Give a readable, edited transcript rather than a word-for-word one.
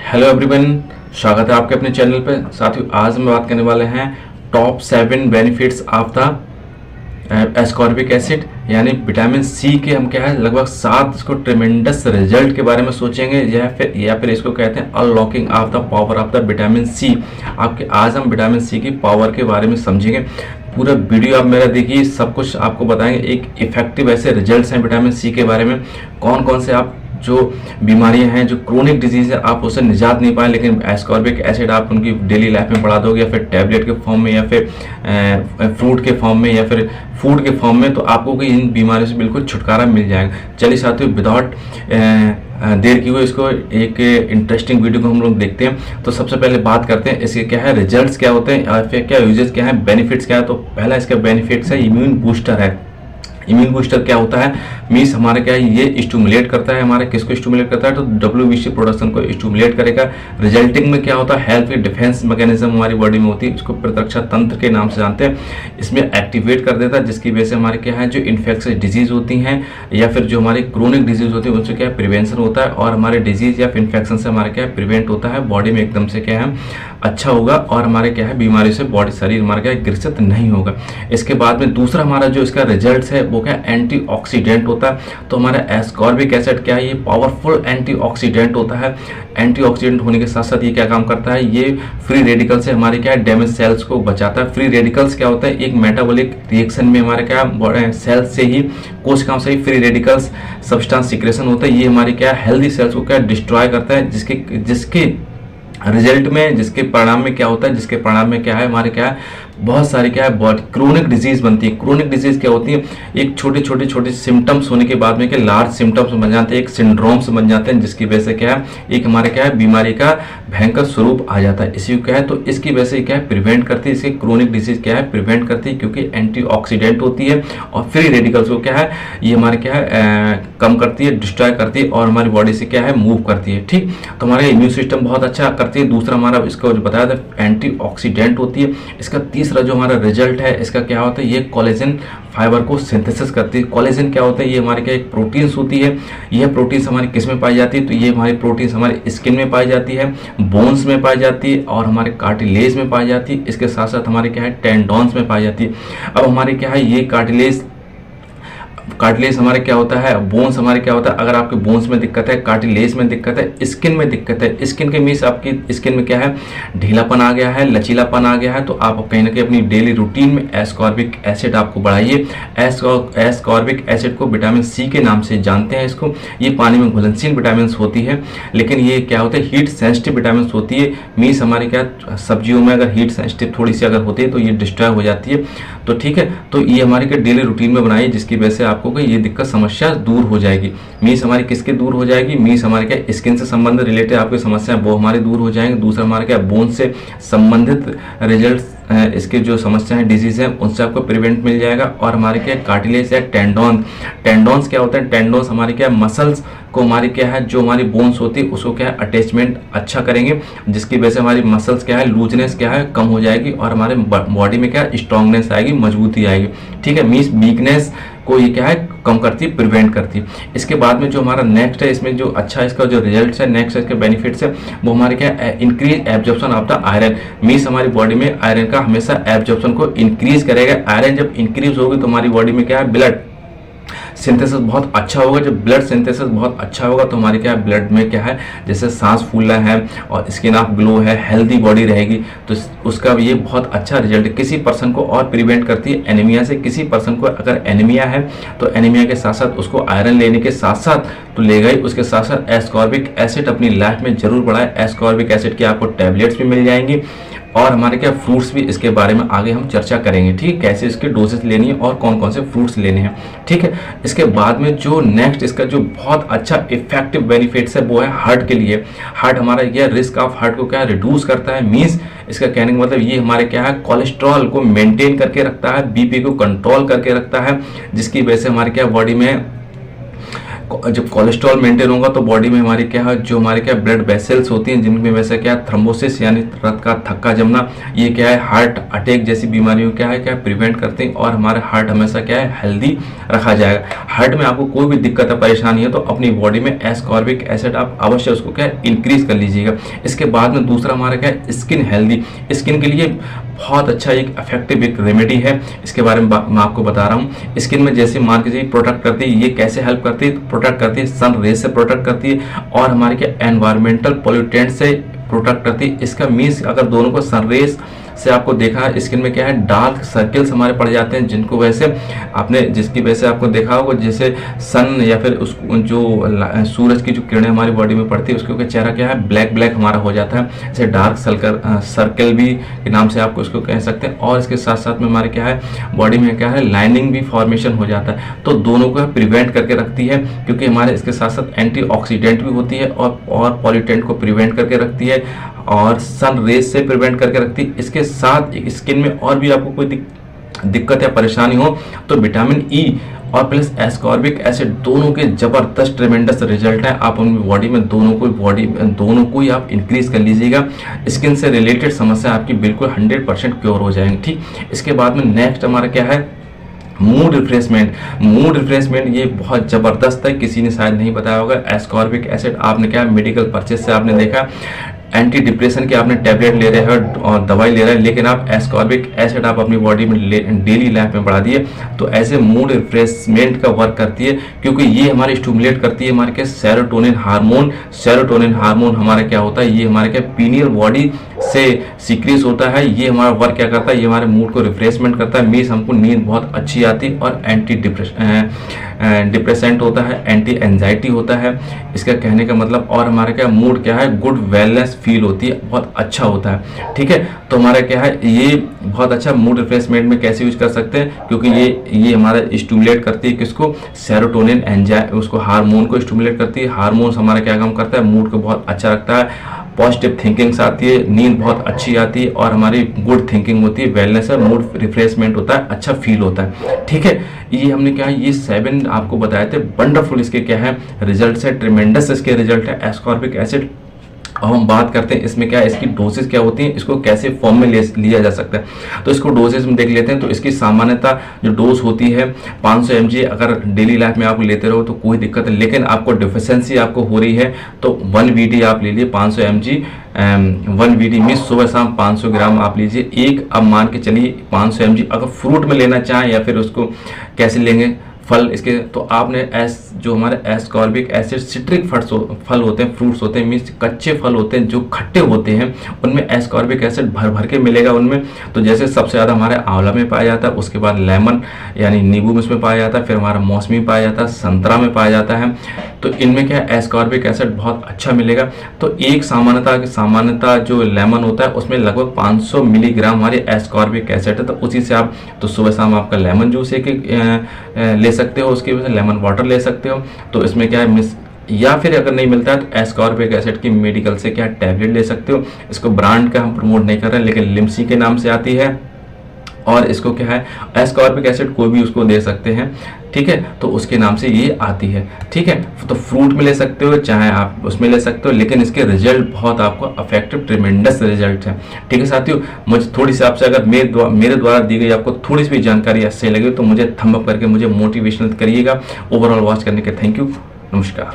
Hello everyone, स्वागत है आपके अपने चैनल पे। साथियों, आज हम बात करने वाले हैं top 7 benefits of the ascorbic acid यानी विटामिन सी के। हम क्या है लगभग 7 इसको ट्रेमेंडस रिजल्ट के बारे में सोचेंगे या फिर इसको कहते हैं unlocking of the power of the vitamin C. आज हम विटामिन सी की पावर के बारे में समझेंगे। पूरा वीडियो आप मेरा देखिए, सब कुछ आपको बताएंगे। एक इफेक्टिव ऐसे रिजल्ट्स हैं विटामिन सी के बारे में, कौन कौन से आप जो बीमारियां हैं, जो क्रोनिक डिजीज है, आप उससे निजात नहीं पाए, लेकिन एस्कॉर्बिक एसिड आप उनकी डेली लाइफ में बढ़ा दोगे, या फिर टैबलेट के फॉर्म में, या फिर फ्रूट के फॉर्म में, या फिर फूड के फॉर्म में, तो आपको इन बीमारियों से बिल्कुल छुटकारा मिल जाएगा। चलिए साथियों, विदाउट देर की हुई इसको एक इंटरेस्टिंग वीडियो को हम लोग देखते हैं। तो सबसे पहले बात करते हैं इसके क्या है रिजल्ट्स क्या होते हैं, या फिर क्या यूजेस क्या है, बेनिफिट्स क्या है। तो पहला इसका बेनिफिट्स है इम्यून बूस्टर है। इम्यून बूस्टर क्या होता है, मीन्स हमारे क्या है ये स्टिमुलेट करता है, हमारे किसको स्टिमुलेट करता है, तो डब्ल्यूबीसी प्रोडक्शन को स्टिमुलेट करेगा। रिजल्टिंग में क्या होता है, हेल्थ डिफेंस मैकेनिज्म हमारी बॉडी में होती है, इसको प्रतिरक्षा तंत्र के नाम से जानते हैं। इसमें एक्टिवेट कर देता है, जिसकी वजह से हमारे क्या है जो इन्फेक्शियस डिजीज होती हैं या फिर जो हमारी क्रोनिक डिजीज होती है उनसे क्या प्रिवेंशन होता है, और हमारे डिजीज या इन्फेक्शन से हमारे क्या है प्रिवेंट होता है। बॉडी में एकदम से क्या है अच्छा होगा, और हमारे क्या है बीमारी से बॉडी शरीर हमारा क्या ग्रसित नहीं होगा। इसके बाद में दूसरा हमारा जो इसका रिजल्ट है वो क्या एंटीऑक्सीडेंट होता है। तो हमारा एस्कॉर्बिक एसिड क्या है, ये पावरफुल एंटीऑक्सीडेंट होता है। एंटीऑक्सीडेंट होने के साथ साथ ये क्या काम करता है, ये फ्री रेडिकल से हमारे क्या डैमेज सेल्स को बचाता है। फ्री रेडिकल्स क्या होता है, एक मेटाबॉलिक रिएक्शन में हमारे क्या सेल्स से ही, कोशिकाओं से ही फ्री रेडिकल्स सब्सटेंस सिक्रेशन होता है। ये हमारे क्या हेल्दी सेल्स को क्या डिस्ट्रॉय करता है, जिसके रिजल्ट में, जिसके परिणाम में क्या होता है, जिसके परिणाम में क्या है हमारे क्या है बहुत सारी क्या है क्रोनिक डिजीज बनती है। क्रोनिक डिजीज क्या होती है, एक छोटे सिम्टम्स होने के बाद में क्या लार्ज सिम्टम्स बन जाते हैं, एक सिंड्रोम्स बन जाते हैं, जिसकी वजह से क्या है एक हमारे क्या है बीमारी का भयंकर स्वरूप आ जाता है। इसी को क्या है, तो इसकी वजह से क्या है प्रिवेंट करती है, इसकी क्रोनिक डिजीज क्या है प्रिवेंट करती है, क्योंकि एंटीऑक्सीडेंट होती है। और फ्री रेडिकल्स को क्या है ये हमारे क्या है कम करती है, डिस्ट्रॉय करती है, और हमारी बॉडी से क्या है मूव करती है। ठीक, तो हमारा इम्यून सिस्टम बहुत अच्छा करती है। दूसरा हमारा इसका जो बताया था एंटीऑक्सीडेंट होती है। इसका तीसरा जो हमारा रिजल्ट है इसका क्या होता है, ये कोलेजन फाइबर को सिंथेसिस करती है। कोलेजन क्या होता है, ये हमारे क्या एक प्रोटीन्स होती है। यह प्रोटीन्स हमारी किस में पाई जाती है, तो ये हमारी प्रोटीन्स हमारे स्किन में पाई जाती है, बोन्स में पाई जाती है, और हमारे कार्टिलेज में पाई जाती है। इसके साथ साथ हमारे क्या है टेंडॉन्स में पाई जाती है। अब हमारे क्या है ये कार्टिलेज हमारे क्या होता है, बोन्स हमारे क्या होता है, अगर आपके बोन्स में दिक्कत है, कार्टिलेज में दिक्कत है, स्किन में दिक्कत है, स्किन के मीन्स आपकी स्किन में क्या है ढीलापन आ गया है, लचीलापन आ गया है, तो आप कहीं ना कहीं अपनी डेली रूटीन में एस्कॉर्बिक एसिड आपको बढ़ाइए। एस्कॉर्बिक एसिड को विटामिन सी के नाम से जानते हैं इसको। ये पानी में घुलनशील विटामिन होती है, लेकिन ये क्या होता है हीट सेंसिटिव विटामिन होती है। मीन्स हमारे क्या सब्जियों में अगर हीट सेंसिटिव थोड़ी सी अगर होती है तो ये डिस्ट्रॉय हो जाती है। तो ठीक है, तो ये हमारे क्या डेली रूटीन में बनाइए, जिसकी वजह से आपको ये दिक्कत समस्या दूर हो जाएगी। मीन्स हमारी किसके दूर हो जाएगी, मीन्स हमारे क्या स्किन से संबंधित रिलेटेड आपकी समस्याएं वो हमारी दूर हो जाएंगे। दूसरा हमारे क्या बोन से संबंधित रिजल्ट इसके जो समस्या है डिजीज है उनसे आपको प्रिवेंट मिल जाएगा। और हमारे क्या कार्टिलेज या टेंडॉन्स क्या होता है, टेंडॉन्स हमारे क्या मसल्स को हमारी क्या है जो हमारी बोन्स होती है उसको क्या है अटैचमेंट अच्छा करेंगे, जिसकी वजह से हमारी मसल्स क्या है लूजनेस क्या है कम हो जाएगी, और हमारे बॉडी में क्या स्ट्रांगनेस आएगी, मजबूती आएगी। ठीक है, मीन्स वीकनेस को ये क्या है कम करती है, प्रिवेंट करती है। इसके बाद में जो हमारा नेक्स्ट है, इसमें जो अच्छा इसका जो रिजल्ट है, नेक्स्ट इसके बेनिफिट्स है वो हमारे क्या increase absorption of the iron. Means हमारी बॉडी में आयरन का हमेशा एब्जॉर्प्शन को इंक्रीज करेगा। आयरन जब इंक्रीज होगी तो हमारी बॉडी में क्या है ब्लड सिंथेसिस बहुत अच्छा होगा। जब ब्लड सिंथेसिस बहुत अच्छा होगा तो हमारे क्या ब्लड में क्या है जैसे सांस फूलना है और स्किन ऑफ ग्लो है, हेल्दी बॉडी रहेगी, तो उसका ये बहुत अच्छा रिजल्ट है। किसी पर्सन को और प्रिवेंट करती है एनीमिया से। किसी पर्सन को अगर एनीमिया है तो एनीमिया के साथ साथ उसको आयरन लेने के साथ साथ तो लेगा ही, उसके साथ साथ एस्कॉर्बिक एसिड अपनी लाइफ में जरूर बढ़ाए। एस्कॉर्बिक एसिड की आपको टैबलेट्स भी मिल जाएंगी, और हमारे क्या फ्रूट्स भी इसके बारे में आगे हम चर्चा करेंगे। ठीक है, कैसे इसके डोजेस लेनी है और कौन कौन से फ्रूट्स लेने हैं। ठीक है, इसके बाद में जो नेक्स्ट इसका जो बहुत अच्छा इफेक्टिव बेनिफिट्स है वो है हार्ट के लिए। हार्ट हमारा यह रिस्क ऑफ हार्ट को क्या रिड्यूस करता है। मीन्स इसका कहने का मतलब ये हमारे क्या है कोलेस्ट्रॉल को मेंटेन करके रखता है, बीपी को कंट्रोल करके रखता है, जिसकी वजह से हमारे क्या बॉडी में जब कोलेस्ट्रॉल मेंटेन होगा तो बॉडी में हमारी क्या है, जो हमारे क्या ब्लड वेसल्स होती हैं जिनमें वैसे क्या थ्रोम्बोसिस यानी रक्त का थक्का जमना, ये क्या है हार्ट अटैक जैसी बीमारियों क्या है प्रिवेंट करते हैं, और हमारा हार्ट हमेशा क्या है हेल्दी रखा जाएगा। हार्ट में आपको कोई भी दिक्कत है परेशानी है तो अपनी बॉडी में एस्कॉर्बिक एसिड आप अवश्य उसको क्या इंक्रीज कर लीजिएगा। इसके बाद में दूसरा हमारा क्या है स्किन हेल्दी, स्किन के लिए बहुत अच्छा एक इफेक्टिव एक रेमेडी है, इसके बारे में मैं आपको बता रहा हूँ। स्किन में जैसे मान के चलिए प्रोटेक्ट करती है, ये कैसे हेल्प करती है, प्रोटेक्ट करती है सन रेज से प्रोटेक्ट करती है और हमारे क्या एनवायरमेंटल पोल्यूटेंट से प्रोटेक्ट करती है। इसका मीन्स अगर दोनों को सन रेज से आपको देखा है स्किन में क्या है डार्क सर्कल्स हमारे पड़ जाते हैं, जिनको वैसे आपने जिसकी वजह से आपको देखा होगा जैसे सन या फिर उस जो सूरज की जो किरणें हमारी बॉडी में पड़ती है उसके चेहरा क्या है ब्लैक ब्लैक हमारा हो जाता है, जैसे डार्क सर्कल भी के नाम से आपको इसको कह सकते हैं। और इसके साथ साथ में हमारे क्या है बॉडी में क्या है लाइनिंग भी फॉर्मेशन हो जाता है, तो दोनों को प्रिवेंट करके रखती है, क्योंकि हमारे इसके साथ साथ एंटीऑक्सीडेंट भी होती है और पॉल्यूटेंट को प्रिवेंट करके रखती है और सन रेज से प्रिवेंट करके रखती है। इसके साथ स्किन में और भी आपको कोई दिक्कत या परेशानी हो तो विटामिन ई और प्लस एस्कॉर्बिक एसिड दोनों के जबरदस्त ट्रेमेंडस रिजल्ट है। आप अपनी बॉडी में दोनों को ही आप इंक्रीज कर लीजिएगा, स्किन से रिलेटेड समस्या आपकी बिल्कुल 100% क्योर हो जाएंगी। ठीक, इसके बाद में नेक्स्ट हमारा क्या है मूड रिफ्रेशमेंट ये बहुत ज़बरदस्त है, किसी ने शायद नहीं बताया होगा। एस्कॉर्बिक एसिड आपने क्या मेडिकल परचेज से आपने देखा एंटी डिप्रेशन के आपने टैबलेट ले रहे हैं और दवाई ले रहे हैं, लेकिन आप एस्कॉर्बिक एसिड आप अपनी बॉडी में डेली लाइफ में बढ़ा दिए तो ऐसे मूड रिफ्रेशमेंट का वर्क करती है, क्योंकि ये हमारे स्टिमुलेट करती है हमारे क्या सेरोटोनिन हार्मोन हमारा क्या होता है, ये हमारे क्या पीनियल बॉडी से सीक्रेट होता है। ये हमारा वर्क क्या करता है, ये हमारे मूड को रिफ्रेशमेंट करता है, मीन्स हमको नींद बहुत अच्छी आती है और एंटी डिप्रेसेंट होता है, एंटी एंजाइटी होता है इसका कहने का मतलब। और हमारा क्या मूड क्या है गुड वेलनेस फील होती है, बहुत अच्छा होता है। ठीक है, तो हमारा क्या है ये बहुत अच्छा मूड रिफ्रेशमेंट में कैसे यूज कर सकते हैं, क्योंकि ये हमारा स्टिमुलेट करती है किसको सेरोटोनिन उसको हार्मोन को स्टिमुलेट करती है। हार्मोन्स हमारा क्या काम करता है मूड को बहुत अच्छा रखता है, पॉजिटिव थिंकिंग्स आती है, नींद बहुत अच्छी आती है और हमारी गुड थिंकिंग होती है, वेलनेस है, मूड रिफ्रेशमेंट होता है, अच्छा फील होता है। ठीक है, ये हमने क्या है ये 7 आपको बताए थे, वंडरफुल इसके क्या है रिजल्ट है, ट्रिमेंडस इसके रिजल्ट है एस्कॉर्बिक एसिड। अब हम बात करते हैं इसमें क्या है इसकी डोसेज क्या होती है, इसको कैसे फॉर्म में लिया जा सकता है। तो इसको डोसेज में देख लेते हैं। तो इसकी सामान्यतः जो डोज होती है 500 mg, अगर डेली लाइफ में आप लेते रहो तो कोई दिक्कत है, लेकिन आपको डिफिशेंसी आपको हो रही है तो 1 VD आप ले लिए 500 mg। 1 VD में सुबह शाम 500 ग्राम आप लीजिए। एक अब मान के चलिए 500 mg अगर फ्रूट में लेना चाहें या फिर उसको कैसे लेंगे फल इसके, तो आपने जो हमारे एस्कॉर्बिक एसिड सिट्रिक फल होते हैं, फ्रूट्स होते हैं, मीन्स कच्चे फल होते हैं जो खट्टे होते हैं, उनमें एस्कॉर्बिक एसिड भर भर के मिलेगा उनमें। तो जैसे सबसे ज़्यादा हमारे आंवला में पाया जाता है, उसके बाद लेमन यानी नींबू में इसमें पाया जाता है, फिर हमारा मौसमी पाया जाता है, संतरा में पाया जाता है। तो इनमें क्या है एस्कॉर्बिक एसिड बहुत अच्छा मिलेगा। तो एक सामान्यता जो लेमन होता है उसमें लगभग 500 मिलीग्राम हमारी एस्कॉर्बिक एसिड है, तो उसी से आप तो सुबह शाम आपका लेमन जूस एक ले सकते हो, उसकी वजह से लेमन वाटर ले सकते हो। तो इसमें क्या है या फिर अगर नहीं मिलता है तो एस्कॉर्बिक एसिड की मेडिकल से क्या टैबलेट ले सकते हो। इसको ब्रांड का हम प्रमोट नहीं कर रहे हैं, लेकिन लिम्सी के नाम से आती है और इसको क्या है एस्कॉर्बिक एसिड कोई भी उसको दे सकते हैं। ठीक है, तो उसके नाम से ये आती है। ठीक है, तो फ्रूट में ले सकते हो चाहे आप उसमें ले सकते हो, लेकिन इसके रिजल्ट बहुत आपको इफेक्टिव ट्रिमेंडस रिजल्ट है। ठीक है साथियों, मुझे थोड़ी सी आपसे अगर मेरे द्वारा दी गई आपको थोड़ी सी भी जानकारी अच्छी लगी तो मुझे थंब अप करके मुझे मोटिवेशनल करिएगा। ओवरऑल वॉच करने के थैंक यू, नमस्कार।